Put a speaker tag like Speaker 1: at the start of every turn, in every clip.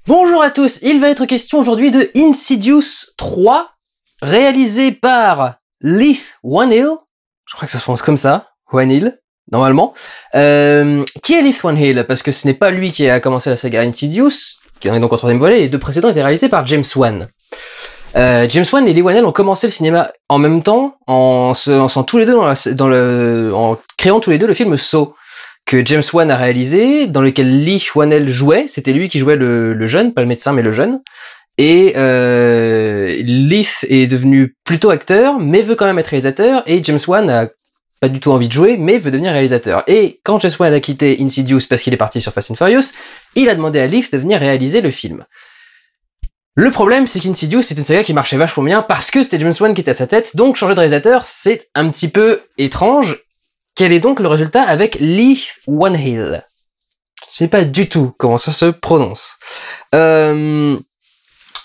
Speaker 1: Bonjour à tous, il va être question aujourd'hui de Insidious 3, réalisé par Leith Whannell, je crois que ça se prononce comme ça, Whannell, normalement. Qui est Leith Whannell? Parce que ce n'est pas lui qui a commencé la saga Insidious, qui en est donc au troisième volet, et les deux précédents étaient réalisés par James Wan. James Wan et Leigh Whannell ont commencé le cinéma en même temps, en tous les deux en créant tous les deux le film Saw, que James Wan a réalisé, dans lequel Leigh Whannell jouait. C'était lui qui jouait le jeune, pas le médecin, mais le jeune. Et Leith est devenu plutôt acteur, mais veut quand même être réalisateur, et James Wan a pas du tout envie de jouer, mais veut devenir réalisateur. Et quand James Wan a quitté Insidious parce qu'il est parti sur Fast and Furious, il a demandé à Leith de venir réaliser le film. Le problème, c'est qu'Insidious, c'est une saga qui marchait vachement bien parce que c'était James Wan qui était à sa tête, donc changer de réalisateur, c'est un petit peu étrange. Quel est donc le résultat avec Leith Whannell? Je sais pas du tout comment ça se prononce.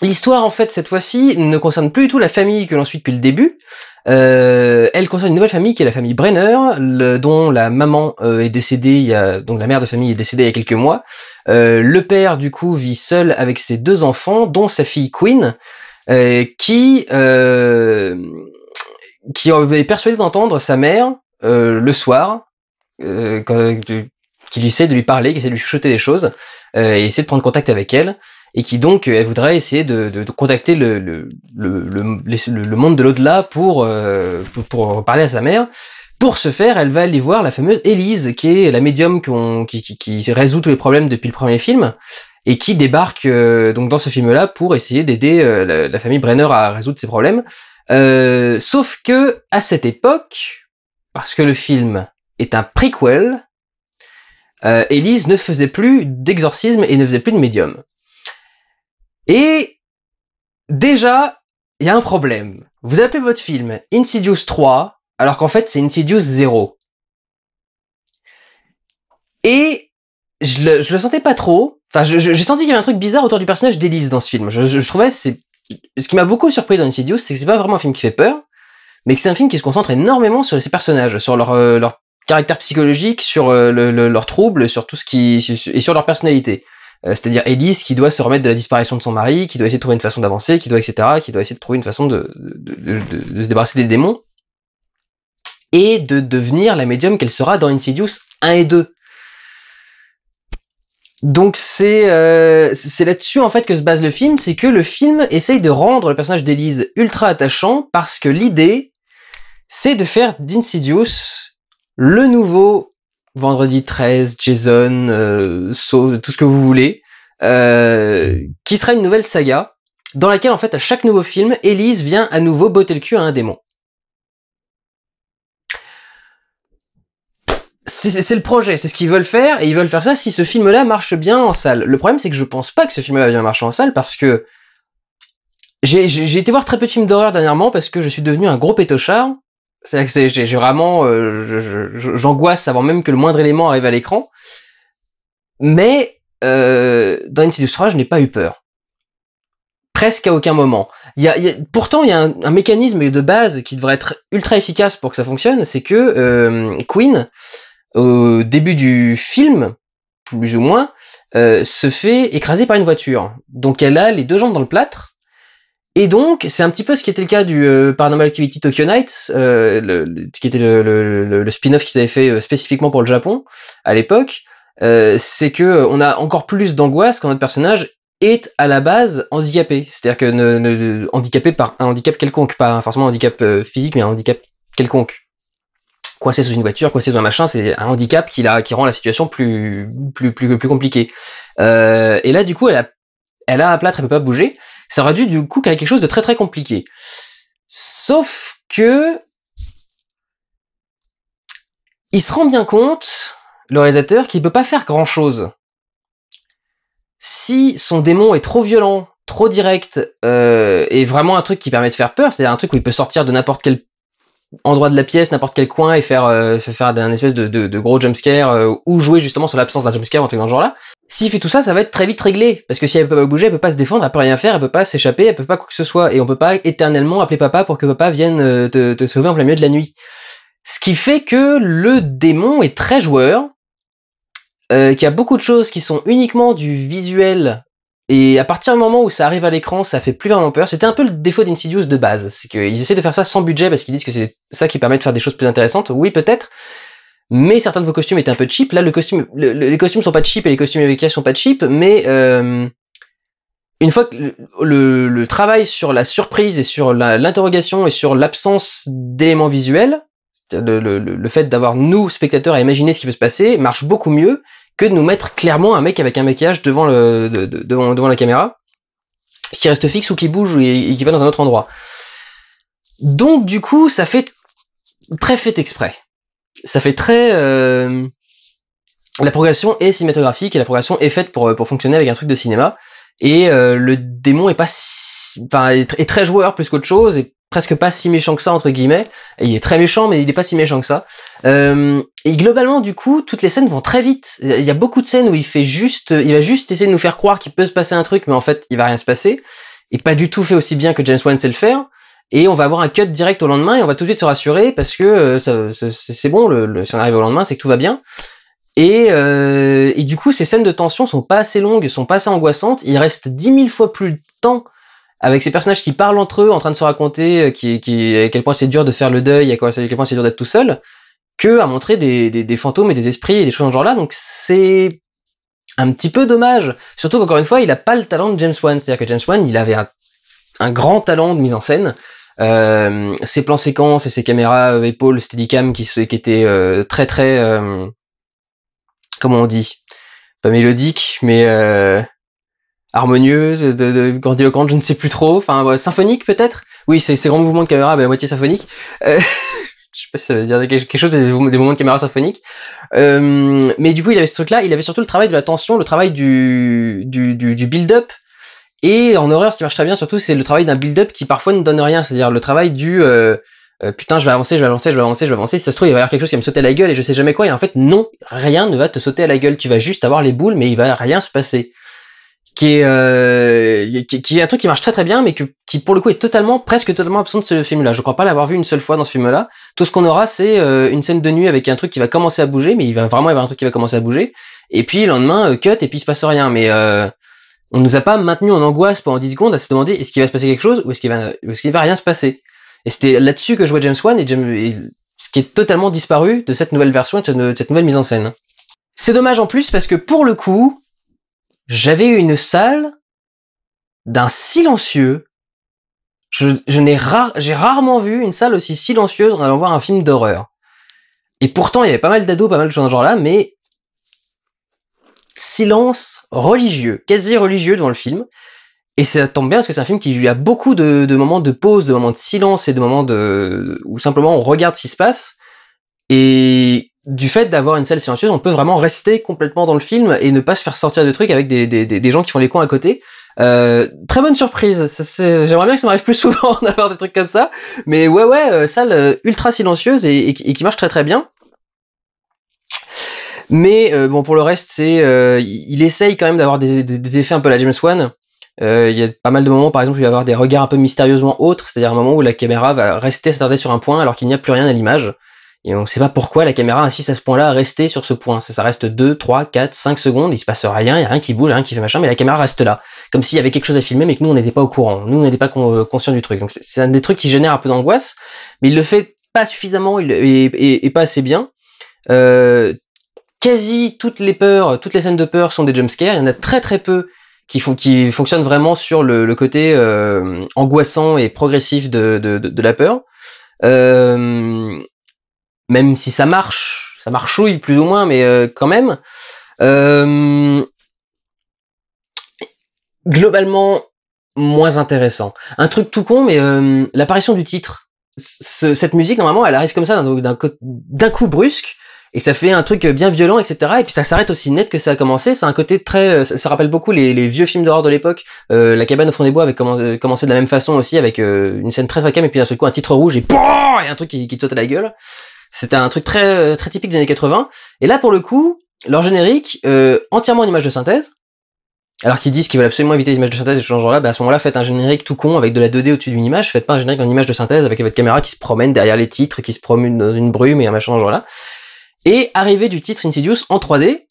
Speaker 1: L'histoire, en fait, cette fois-ci, ne concerne plus du tout la famille que l'on suit depuis le début. Elle concerne une nouvelle famille qui est la famille Brenner, dont la maman est décédée, donc la mère de famille est décédée il y a quelques mois. Le père, du coup, vit seul avec ses deux enfants, dont sa fille Queen, qui est persuadée d'entendre sa mère le soir, qui lui essaie de lui parler, qui essaie de lui chuchoter des choses, et essaie de prendre contact avec elle, et qui donc elle voudrait essayer de contacter le monde de l'au-delà pour parler à sa mère. Pour ce faire, elle va aller voir la fameuse Elise, qui est la médium qui résout tous les problèmes depuis le premier film, et qui débarque donc dans ce film-là pour essayer d'aider la famille Brenner à résoudre ses problèmes. Sauf que à cette époque, parce que le film est un prequel, Elise ne faisait plus d'exorcisme et ne faisait plus de médium. Et déjà, il y a un problème. Vous appelez votre film Insidious 3, alors qu'en fait c'est Insidious 0. Et je le sentais pas trop. Enfin, j'ai senti qu'il y avait un truc bizarre autour du personnage d'Elise dans ce film. Je trouvais, ce qui m'a beaucoup surpris dans Insidious, c'est que c'est pas vraiment un film qui fait peur, mais que c'est un film qui se concentre énormément sur ces personnages, sur leur caractère psychologique, sur leurs troubles, sur tout et sur leur personnalité. C'est-à-dire Elise qui doit se remettre de la disparition de son mari, qui doit essayer de trouver une façon d'avancer, qui doit essayer de trouver une façon de se débarrasser des démons, et de devenir la médium qu'elle sera dans Insidious 1 et 2. Donc c'est là-dessus en fait que se base le film, c'est que le film essaye de rendre le personnage d'Elise ultra attachant, parce que l'idée, c'est de faire d'Insidious le nouveau Vendredi 13, Jason, Saw, tout ce que vous voulez, qui sera une nouvelle saga, dans laquelle en fait à chaque nouveau film, Elise vient à nouveau botter le cul à un démon. C'est le projet, c'est ce qu'ils veulent faire, et ils veulent faire ça si ce film-là marche bien en salle. Le problème, c'est que je pense pas que ce film-là va bien marcher en salle, parce que j'ai été voir très peu de films d'horreur dernièrement, parce que je suis devenu un gros pétochard. C'est-à-dire que j'ai vraiment, j'angoisse avant même que le moindre élément arrive à l'écran. Mais dans Insidious 3, je n'ai pas eu peur. Presque à aucun moment. Pourtant, il y a un mécanisme de base qui devrait être ultra efficace pour que ça fonctionne, c'est que Queen, au début du film, plus ou moins, se fait écraser par une voiture. Donc elle a les deux jambes dans le plâtre. Et donc, c'est un petit peu ce qui était le cas du Paranormal Activity Tokyo Nights, qui était le spin-off qu'ils avaient fait spécifiquement pour le Japon à l'époque. C'est que on a encore plus d'angoisse quand notre personnage est à la base handicapé. C'est-à-dire que handicapé par un handicap quelconque, pas forcément un handicap physique, mais un handicap quelconque. Coincé sous une voiture, coincé sous un machin, c'est un handicap qui rend la situation plus compliquée. Et là, du coup, elle a un plâtre, elle peut pas bouger. Ça aurait dû, du coup, créer quelque chose de très très compliqué. Sauf que il se rend bien compte, le réalisateur, qu'il peut pas faire grand chose. Si son démon est trop violent, trop direct, et vraiment un truc qui permet de faire peur, c'est-à-dire un truc où il peut sortir de n'importe quel endroit de la pièce, n'importe quel coin, et faire un espèce de gros jumpscare, ou jouer justement sur l'absence d'un jumpscare, un truc dans ce genre-là. S'il fait tout ça, ça va être très vite réglé. Parce que si elle peut pas bouger, elle peut pas se défendre, elle peut rien faire, elle peut pas s'échapper, elle peut pas quoi que ce soit. Et on peut pas éternellement appeler papa pour que papa vienne te sauver en plein milieu de la nuit. Ce qui fait que le démon est très joueur, qu'il y a beaucoup de choses qui sont uniquement du visuel Et à partir du moment où ça arrive à l'écran, ça fait plus vraiment peur. C'était un peu le défaut d'Insidious de base, c'est qu'ils essaient de faire ça sans budget parce qu'ils disent que c'est ça qui permet de faire des choses plus intéressantes. Oui, peut-être. Mais certains de vos costumes étaient un peu cheap. Là, les costumes sont pas cheap et les costumes avec sont pas cheap, mais une fois que le travail sur la surprise et sur l'interrogation et sur l'absence d'éléments visuels, le fait d'avoir nous, spectateurs, à imaginer ce qui peut se passer, marche beaucoup mieux que de nous mettre clairement un mec avec un maquillage devant la caméra, qui reste fixe ou qui bouge et qui va dans un autre endroit. Donc du coup, ça fait très fait exprès. Ça fait très... la progression est cinématographique et la progression est faite pour fonctionner avec un truc de cinéma. Et le démon est pas est très joueur plus qu'autre chose et presque pas si méchant que ça entre guillemets. Et il est très méchant mais il est pas si méchant que ça. Et globalement du coup toutes les scènes vont très vite. Il y a beaucoup de scènes où il va juste essayer de nous faire croire qu'il peut se passer un truc mais en fait il va rien se passer. Et pas du tout fait aussi bien que James Wan sait le faire. Et on va avoir un cut direct au lendemain et on va tout de suite se rassurer parce que c'est bon, si on arrive au lendemain c'est que tout va bien. Et du coup, ces scènes de tension sont pas assez longues, sont pas assez angoissantes. Il reste 10 000 fois plus de temps avec ces personnages qui parlent entre eux, en train de se raconter à quel point c'est dur de faire le deuil, à quel point c'est dur d'être tout seul, que à montrer des fantômes et des esprits et des choses dans ce genre-là. Donc c'est un petit peu dommage. Surtout qu'encore une fois, il a pas le talent de James Wan. C'est-à-dire que James Wan, il avait un grand talent de mise en scène. Ses plans séquences et ses caméras épaules steadicam qui étaient très très comment on dit, pas mélodique mais harmonieuse, grandiloquente, je ne sais plus trop, enfin symphonique peut-être. Oui, ces grands mouvements de caméra à moitié symphonique. Je sais pas si ça veut dire quelque chose des mouvements de caméra symphoniques. Mais du coup, il avait ce truc-là, il avait surtout le travail de la tension, le travail du build-up. Et en horreur, ce qui marche très bien surtout, c'est le travail d'un build-up qui parfois ne donne rien, c'est-à-dire le travail du putain, je vais avancer, si ça se trouve, il va y avoir quelque chose qui va me sauter à la gueule et je sais jamais quoi, et en fait, non, rien ne va te sauter à la gueule, tu vas juste avoir les boules, mais il va rien se passer. Qui est un truc qui marche très très bien, mais qui pour le coup est presque totalement absent de ce film-là. Je crois pas l'avoir vu une seule fois dans ce film-là. Tout ce qu'on aura, c'est une scène de nuit avec un truc qui va commencer à bouger, mais il va vraiment y avoir un truc qui va commencer à bouger, et puis le lendemain, cut, et puis il se passe rien, mais on nous a pas maintenu en angoisse pendant 10 secondes à se demander est-ce qu'il va se passer quelque chose ou est-ce qu'il va rien se passer. Et c'était là-dessus que jouait James Wan et ce qui est totalement disparu de cette nouvelle version et de cette nouvelle mise en scène. C'est dommage en plus parce que pour le coup, j'avais eu une salle d'un silencieux. J'ai rarement vu une salle aussi silencieuse en allant voir un film d'horreur. Et pourtant, il y avait pas mal d'ados, pas mal de choses dans ce genre-là, mais silence religieux, quasi religieux devant le film. Et ça tombe bien parce que c'est un film qui a beaucoup de moments de pause, de moments de silence et de moments où simplement on regarde ce qui se passe. Et du fait d'avoir une salle silencieuse, on peut vraiment rester complètement dans le film et ne pas se faire sortir de trucs avec des gens qui font les cons à côté. Très bonne surprise. J'aimerais bien que ça m'arrive plus souvent d'avoir des trucs comme ça. Mais ouais, salle ultra silencieuse et qui marche très très bien. Mais bon, pour le reste, il essaye quand même d'avoir des effets un peu à la James Wan. Il y a pas mal de moments, par exemple, il va y avoir des regards un peu mystérieusement autres, c'est-à-dire un moment où la caméra va rester s'attarder sur un point alors qu'il n'y a plus rien à l'image. Et on sait pas pourquoi la caméra insiste à ce point-là à rester sur ce point. Ça reste 2, 3, 4, 5 secondes, il se passe rien, il y a rien qui bouge, rien qui fait machin, mais la caméra reste là. Comme s'il y avait quelque chose à filmer, mais que nous on n'était pas au courant. Nous on n'était pas conscients du truc. Donc c'est un des trucs qui génère un peu d'angoisse, mais il le fait pas suffisamment et pas assez bien. Quasi toutes les scènes de peur sont des jumpscares. Il y en a très très peu qui fonctionnent vraiment sur le côté angoissant et progressif de la peur. Même si ça marchouille plus ou moins, mais quand même. Globalement, moins intéressant. Un truc tout con, mais l'apparition du titre. Cette musique, normalement, elle arrive comme ça d'un coup brusque, et ça fait un truc bien violent, etc. Et puis ça s'arrête aussi net que ça a commencé. C'est un côté très... Ça rappelle beaucoup les vieux films d'horreur de l'époque. La cabane au fond des bois avait commencé de la même façon aussi, avec une scène très très calme, et puis d'un seul coup un titre rouge, et un truc qui te saute à la gueule. C'était un truc très très typique des années 80. Et là, pour le coup, leur générique, entièrement en image de synthèse, alors qu'ils disent qu'ils veulent absolument éviter les images de synthèse et ce genre-là, à ce moment-là, faites un générique tout con avec de la 2D au-dessus d'une image, faites pas un générique en image de synthèse avec votre caméra qui se promène derrière les titres, qui se promène dans une brume et un machin dans ce genre-là. Et arrivée du titre Insidious en 3D,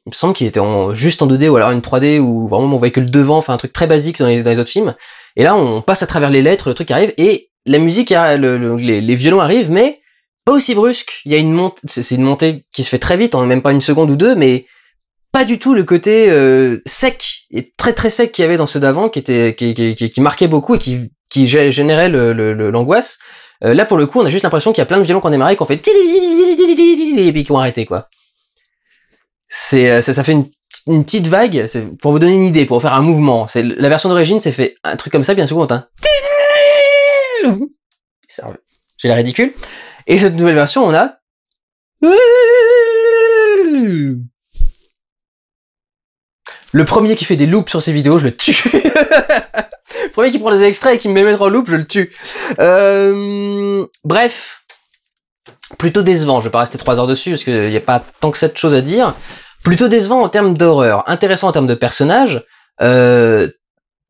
Speaker 1: Il me semble qu'il était juste en 2D ou alors une 3D où vraiment on voyait que le devant, enfin un truc très basique dans les autres films. Et là, on passe à travers les lettres, le truc arrive, et la musique, les violons arrivent, mais pas aussi brusque. Il y a une montée, c'est une montée qui se fait très vite, en même pas une seconde ou deux, mais pas du tout le côté sec et très très sec qu'il y avait dans ceux d'avant, qui marquait beaucoup et qui générait l'angoisse. Là, pour le coup, on a juste l'impression qu'il y a plein de violons qu'on démarrait, qu'on fait et puis qui ont arrêté, quoi. Ça fait une petite vague, c'est pour vous donner une idée, pour faire un mouvement. C'est la version d'origine, c'est fait un truc comme ça, bien souvent, j'ai la ridicule. Et cette nouvelle version, on a le premier qui fait des loops sur ses vidéos, je le tue. Le premier qui prend des extraits et qui me met mettre en loop, je le tue. Bref, plutôt décevant. Je vais pas rester 3 heures dessus parce qu'il y a pas tant que cette chose à dire. Plutôt décevant en termes d'horreur, intéressant en termes de personnages,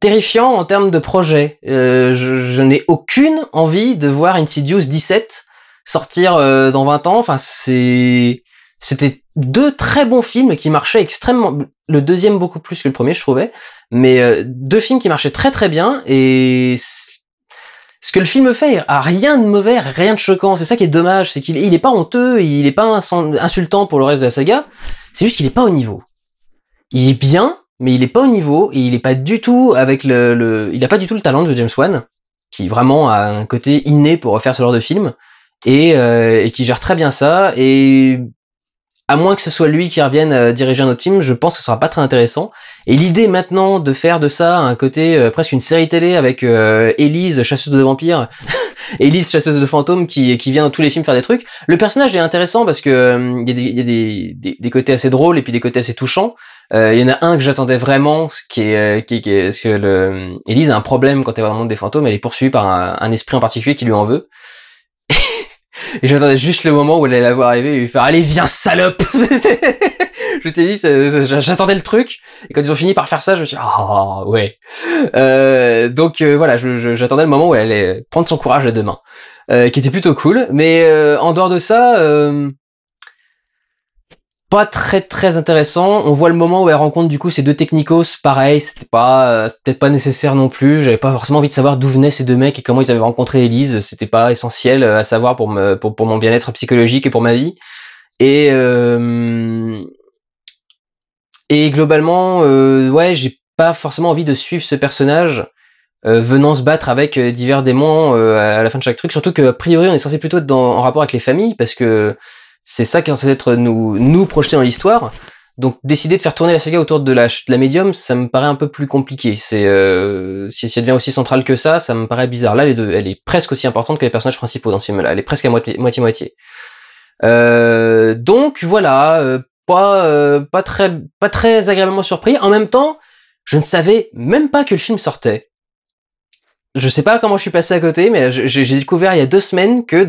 Speaker 1: terrifiant en termes de projet. Je n'ai aucune envie de voir Insidious 17 sortir dans 20 ans. Enfin, c'était 2 très bons films qui marchaient extrêmement... Le deuxième beaucoup plus que le premier, je trouvais. Mais 2 films qui marchaient très très bien. Et ce que le film fait a rien de mauvais, rien de choquant. C'est ça qui est dommage. C'est qu'il est pas honteux, il est pas insultant pour le reste de la saga. C'est juste qu'il est pas au niveau. Il est bien, mais il est pas au niveau. Et il est pas du tout avec il a pas du tout le talent de James Wan, qui vraiment a un côté inné pour refaire ce genre de film. Et qui gère très bien ça. Et à moins que ce soit lui qui revienne diriger un autre film, je pense que ce sera pas très intéressant. Et l'idée maintenant de faire de ça un côté presque une série télé avec Elise, chasseuse de vampires, Elise, chasseuse de fantômes, qui vient dans tous les films faire des trucs. Le personnage est intéressant parce que il y a des côtés assez drôles et puis des côtés assez touchants. Il y en a un que j'attendais vraiment, parce que Elise a un problème quand elle va dans le monde des fantômes, elle est poursuivie par un esprit en particulier qui lui en veut. Et j'attendais juste le moment où elle allait la voir arriver et lui faire « Allez, viens, salope !» Je t'ai dit, j'attendais le truc. Et quand ils ont fini par faire ça, je me suis dit « Ah, oh, ouais. » Donc voilà, j'attendais le moment où elle allait prendre son courage à deux mains. Qui était plutôt cool. Mais en dehors de ça, pas très très intéressant. On voit le moment où elle rencontre du coup ces 2 technicos. Pareil, c'était peut-être pas nécessaire non plus. J'avais pas forcément envie de savoir d'où venaient ces 2 mecs et comment ils avaient rencontré Elise. C'était pas essentiel à savoir pour mon bien-être psychologique et pour ma vie. Et globalement, ouais, j'ai pas forcément envie de suivre ce personnage venant se battre avec divers démons à la fin de chaque truc. Surtout que a priori, on est censé plutôt être en rapport avec les familles parce que c'est ça qui est censé être nous projeter dans l'histoire. Donc décider de faire tourner la saga autour de la médium, ça me paraît un peu plus compliqué. Si elle devient aussi centrale que ça me paraît bizarre. Là, elle est presque aussi importante que les personnages principaux dans ce film-là. Elle est presque à moitié-moitié. Donc voilà, pas très agréablement surpris. En même temps, je ne savais même pas que le film sortait. Je sais pas comment je suis passé à côté, mais j'ai découvert il y a 2 semaines que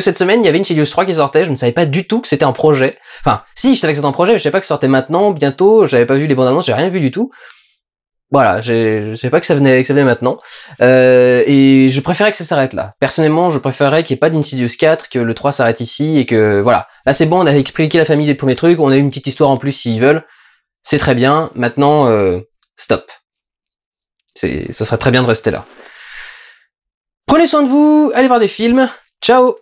Speaker 1: cette semaine il y avait une Insidious 3 qui sortait. Je ne savais pas du tout que c'était un projet. Enfin, si, je savais que c'était un projet, mais je savais pas que ça sortait maintenant, bientôt. J'avais pas vu les bandes annonces, j'ai rien vu du tout. Voilà, je savais pas que ça venait maintenant. Et je préférais que ça s'arrête là. Personnellement, je préférerais qu'il n'y ait pas d'Insidious 4, que le 3 s'arrête ici et que voilà. Là c'est bon, on a expliqué la famille des premiers trucs, on a eu une petite histoire en plus s'ils veulent. C'est très bien. Maintenant, stop. Ce serait très bien de rester là. Prenez soin de vous, allez voir des films. Ciao!